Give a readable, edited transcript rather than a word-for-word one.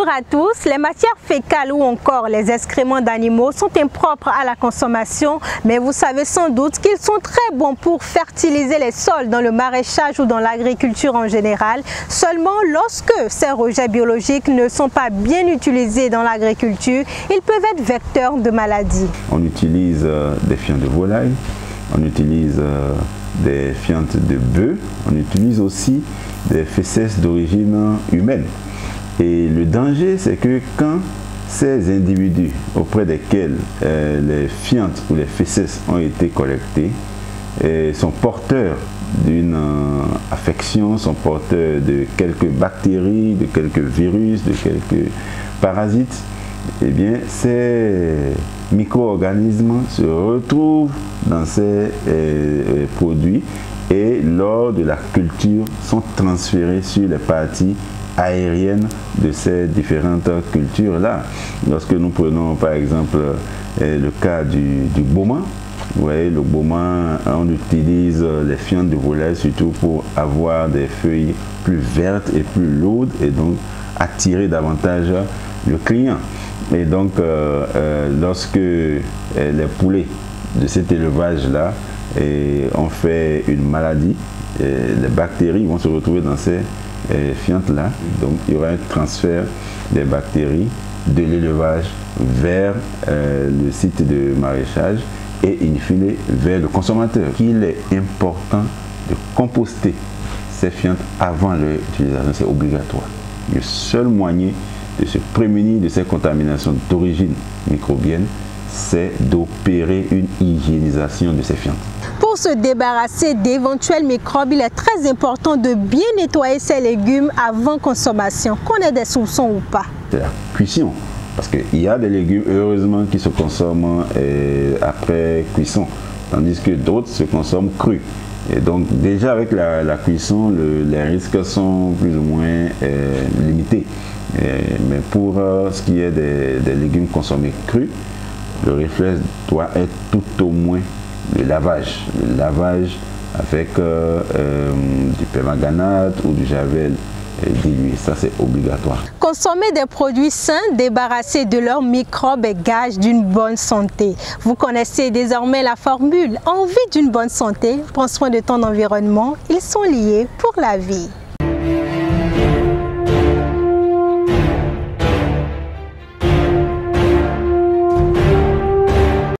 Bonjour à tous. Les matières fécales ou encore les excréments d'animaux sont impropres à la consommation, mais vous savez sans doute qu'ils sont très bons pour fertiliser les sols dans le maraîchage ou dans l'agriculture en général. Seulement, lorsque ces rejets biologiques ne sont pas bien utilisés dans l'agriculture, ils peuvent être vecteurs de maladies. On utilise des fientes de volaille, on utilise des fientes de bœuf, on utilise aussi des fesses d'origine humaine. Et le danger, c'est que quand ces individus auprès desquels les fientes ou les fesses ont été collectées sont porteurs d'une affection, sont porteurs de quelques bactéries, de quelques virus, de quelques parasites, eh bien ces micro-organismes se retrouvent dans ces produits et lors de la culture sont transférés sur les parties aériennes de ces différentes cultures-là. Lorsque nous prenons par exemple le cas du bauman, vous voyez, le bauman, on utilise les fientes de volaille surtout pour avoir des feuilles plus vertes et plus lourdes et donc attirer davantage le client. Et donc, lorsque les poulets de cet élevage-là ont fait une maladie, les bactéries vont se retrouver dans ces fientes-là. Donc, il y aura un transfert des bactéries de l'élevage vers le site de maraîchage et in fine vers le consommateur. Il est important de composter ces fientes avant leur utilisation, c'est obligatoire. Le seul moyen de se prémunir de ces contaminations d'origine microbienne, c'est d'opérer une hygiénisation de ces fientes. Pour se débarrasser d'éventuels microbes, il est très important de bien nettoyer ces légumes avant consommation, qu'on ait des soupçons ou pas. C'est la cuisson, parce qu'il y a des légumes, heureusement, qui se consomment après cuisson, tandis que d'autres se consomment crus. Et donc déjà avec la cuisson, les risques sont plus ou moins limités. Mais pour ce qui est des légumes consommés crus, le réflexe doit être tout au moins le lavage. Le lavage avec du permanganate ou du javel dilué, ça c'est obligatoire. Consommer des produits sains débarrassés de leurs microbes est gage d'une bonne santé. Vous connaissez désormais la formule. En vue d'une bonne santé, prends soin de ton environnement, ils sont liés pour la vie.